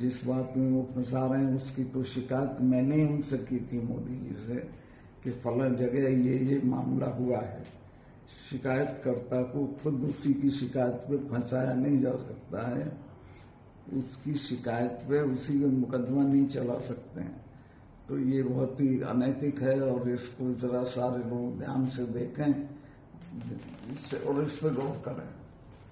जिस बात में वो फंसा रहे हैं उसकी तो शिकायत मैंने ही उनसे की थी, मोदी जी से, कि फलन जगह ये मामला हुआ है। शिकायतकर्ता को खुद उसी की शिकायत पे फंसाया नहीं जा सकता है, उसकी शिकायत पे उसी का मुकदमा नहीं चला सकते हैं। तो ये बहुत ही अनैतिक है और इसको जरा सारे लोग ध्यान से देखें और इस पर गौर करें।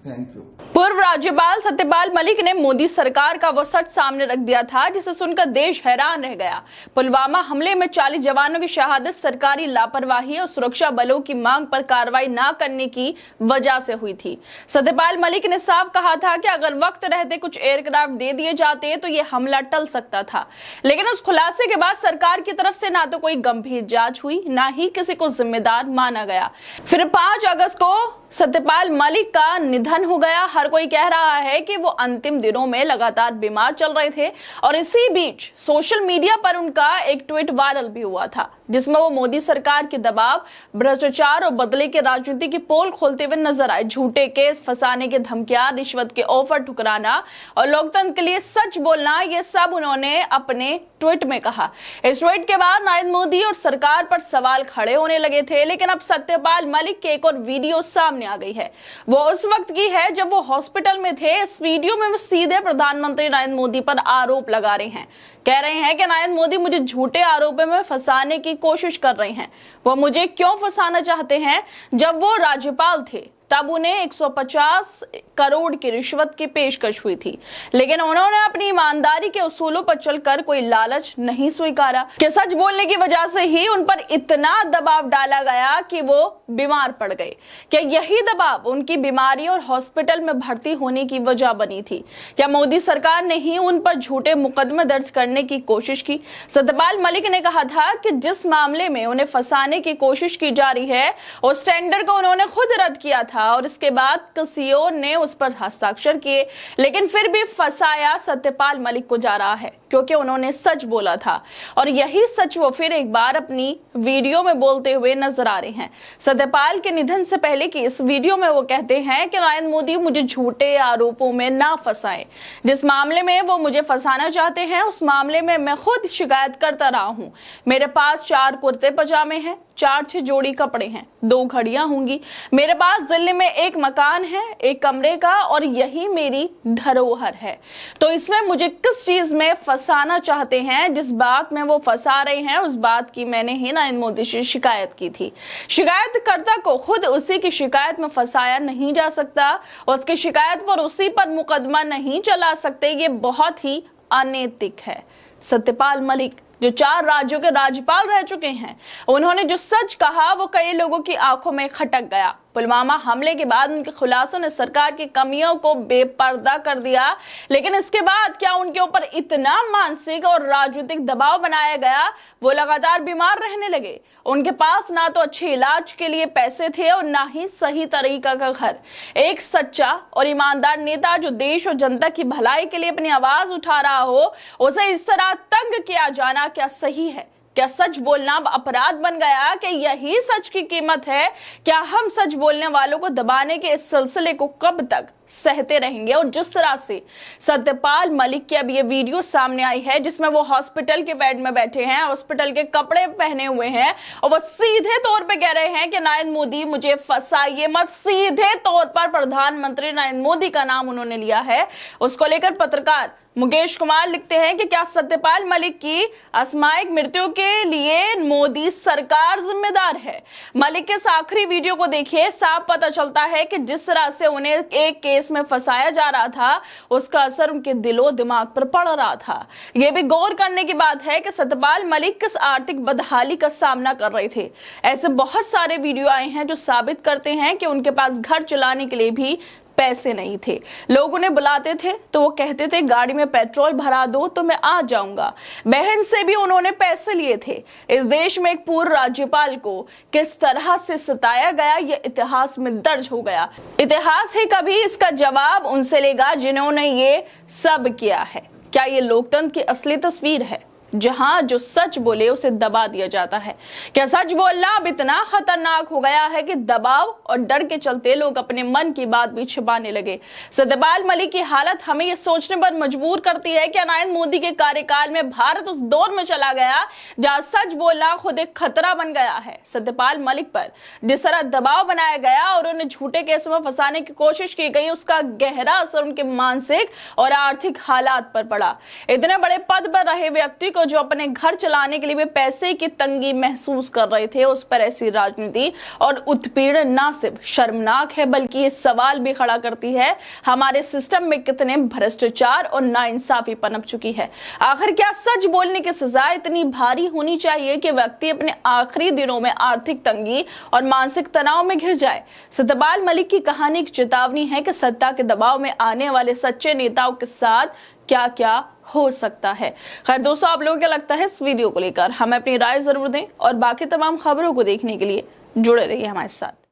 Thank you. पूर्व राज्यपाल सत्यपाल मलिक ने मोदी सरकार का वो सच सामने रख दिया था जिसे सुनकर देश हैरान रह गया। पुलवामा हमले में 40 जवानों की शहादत सरकारी लापरवाही और सुरक्षा बलों की मांग पर कार्रवाई न करने की वजह से हुई थी। सत्यपाल मलिक ने साफ कहा था कि अगर वक्त रहते कुछ एयरक्राफ्ट दे दिए जाते तो ये हमला टल सकता था, लेकिन उस खुलासे के बाद सरकार की तरफ से ना तो कोई गंभीर जांच हुई, ना ही किसी को जिम्मेदार माना गया। फिर 5 अगस्त को सत्यपाल मलिक का निधन हो गया। हर कोई कह रहा है कि वो अंतिम दिनों में लगातार बीमार चल रहे थे और इसी बीच सोशल मीडिया पर उनका एक ट्वीट वायरल भी हुआ था जिसमें वो मोदी सरकार के दबाव, भ्रष्टाचार और बदले की राजनीति की पोल खोलते हुए नजर आए। झूठे केस फंसाने के धमकियां, रिश्वत के ऑफर ठुकराना और लोकतंत्र के लिए सच बोलना, ये सब उन्होंने अपने ट्वीट में कहा। इस ट्वीट के बाद नरेंद्र मोदी और सरकार पर सवाल खड़े होने लगे थे, लेकिन अब सत्यपाल मलिक की एक और वीडियो सामने आ गई है। वो उस वक्त की है जब वो हॉस्पिटल में थे। इस वीडियो में वो सीधे प्रधानमंत्री नरेंद्र मोदी पर आरोप लगा रहे हैं। कह रहे हैं कि नरेंद्र मोदी मुझे झूठे आरोपों में फंसाने की कोशिश कर रहे हैं। वो मुझे क्यों फंसाना चाहते हैं? जब वो राज्यपाल थे तब उन्हें 150 करोड़ की रिश्वत की पेशकश हुई थी, लेकिन उन्होंने अपनी ईमानदारी के उसूलों पर चलकर कोई लालच नहीं स्वीकारा कि सच बोलने की वजह से ही उन पर इतना दबाव डाला गया कि वो बीमार पड़ गए। क्या यही दबाव उनकी बीमारी और हॉस्पिटल में भर्ती होने की वजह बनी थी? क्या मोदी सरकार ने ही उन पर झूठे मुकदमे दर्ज करने की कोशिश की? सत्यपाल मलिक ने कहा था कि जिस मामले में उन्हें फंसाने की कोशिश की जा रही है उस टेंडर को उन्होंने खुद रद्द किया था और इसके बाद किसी और ने उस पर हस्ताक्षर किए, लेकिन फिर भी फंसाया सत्यपाल मलिक को जा रहा है क्योंकि उन्होंने सच बोला था और यही सच वो फिर एक बार अपनी वीडियो में बोलते हुए नजर आ रहे हैं। सत्यपाल के निधन से पहले की इस वीडियो में वो कहते हैं कि नरेंद्र मोदी मुझे झूठे आरोपों में ना फंसाएं। जिस मामले में वो मुझे फंसाना चाहते हैं उस मामले में मैं खुद शिकायत करता रहा हूं। मेरे पास 4 कुर्ते पजामे हैं, 4-6 जोड़ी कपड़े हैं, 2 घड़ियां होंगी। मेरे पास दिल्ली में 1 मकान है, 1 कमरे का, और यही मेरी धरोहर है। तो इसमें मुझे किस चीज में फंसाना चाहते हैं? जिस बात में वो फंसा रहे हैं उस बात की मैंने ही नरेंद्र मोदी से शिकायत की थी। शिकायतकर्ता को खुद उसी की शिकायत में फंसाया नहीं जा सकता, उसकी शिकायत पर उसी पर मुकदमा नहीं चला सकते। ये बहुत ही अनैतिक है। सत्यपाल मलिक जो 4 राज्यों के राज्यपाल रह चुके हैं, उन्होंने जो सच कहा वो कई लोगों की आंखों में खटक गया। पुलवामा हमले के बाद उनके खुलासों ने सरकार की कमियों को बेपर्दा कर दिया, लेकिन इसके बाद क्या उनके ऊपर इतना मानसिक और राजनीतिक दबाव बनाया गया? वो लगातार बीमार रहने लगे। उनके पास ना तो अच्छे इलाज के लिए पैसे थे और ना ही सही तरीका का घर। एक सच्चा और ईमानदार नेता जो देश और जनता की भलाई के लिए अपनी आवाज उठा रहा हो, उसे इस तरह तंग किया जाना क्या सही है? क्या सच बोलना अब अपराध बन गया? कि यही सच की कीमत है? क्या हम सच बोलने वालों को दबाने के इस सिलसिले को कब तक सहते रहेंगे? और जिस तरह से सत्यपाल मलिक की अब ये वीडियो सामने आई है जिसमें वो हॉस्पिटल के बेड में बैठे हैं, हॉस्पिटल के कपड़े पहने हुए हैं और वो सीधे तौर पे कह रहे हैं कि नरेंद्र मोदी मुझे फंसाइए मत। सीधे तौर पर प्रधानमंत्री नरेंद्र मोदी का नाम उन्होंने लिया है। उसको लेकर पत्रकार मुकेश कुमार लिखते हैं कि क्या सत्यपाल मलिक की असामयिक मृत्यु के लिए मोदी सरकार जिम्मेदार है? मलिक के इस आखिरी वीडियो को देखिए, साफ पता चलता है कि जिस तरह से उन्हें एक केस में फंसाया जा रहा था उसका असर उनके दिलो दिमाग पर पड़ रहा था। यह भी गौर करने की बात है कि सत्यपाल मलिक किस आर्थिक बदहाली का सामना कर रहे थे। ऐसे बहुत सारे वीडियो आए हैं जो साबित करते हैं कि उनके पास घर चलाने के लिए भी पैसे नहीं थे। लोग उन्हें बुलाते थे तो वो कहते थे गाड़ी में पेट्रोल भरा दो तो मैं आ जाऊंगा। बहन से भी उन्होंने पैसे लिए थे। इस देश में एक पूर्व राज्यपाल को किस तरह से सताया गया यह इतिहास में दर्ज हो गया। इतिहास ही कभी इसका जवाब उनसे लेगा जिन्होंने ये सब किया है। क्या ये लोकतंत्र की असली तस्वीर है? जहां जो सच बोले उसे दबा दिया जाता है। क्या सच बोलना अब इतना खतरनाक हो गया है कि दबाव और डर के चलते लोग अपने मन की बात भी छिपाने लगे। सत्यपाल मलिक की हालत हमें यह सोचने पर मजबूर करती है कि नरेंद्र मोदी के कार्यकाल में भारत उस दौर में चला गया जहां सच बोलना खुद एक खतरा बन गया है। सत्यपाल मलिक पर जिस तरह दबाव बनाया गया और उन्हें झूठे केस में फंसाने की कोशिश की गई, उसका गहरा असर उनके मानसिक और आर्थिक हालात पर पड़ा। इतने बड़े पद पर रहे व्यक्ति को जो अपने घर चलाने के लिए भी पैसे की तंगी महसूस कर रहे थे, उस पर ऐसी राजनीति और उत्पीड़न ना सिर्फ शर्मनाक है बल्कि ये सवाल भी खड़ा करती है हमारे सिस्टम में कितने भ्रष्टाचार और नाइंसाफी पनप चुकी है। आखिर क्या सच बोलने की सजा इतनी भारी होनी चाहिए कि व्यक्ति अपने आखिरी दिनों में आर्थिक तंगी और मानसिक तनाव में घिर जाए? सत्यपाल मलिक की कहानी एक चेतावनी है कि सत्ता के दबाव में आने वाले सच्चे नेताओं के साथ क्या क्या हो सकता है। खैर दोस्तों, आप लोगों को क्या लगता है इस वीडियो को लेकर? हमें अपनी राय जरूर दें और बाकी तमाम खबरों को देखने के लिए जुड़े रहिए हमारे साथ।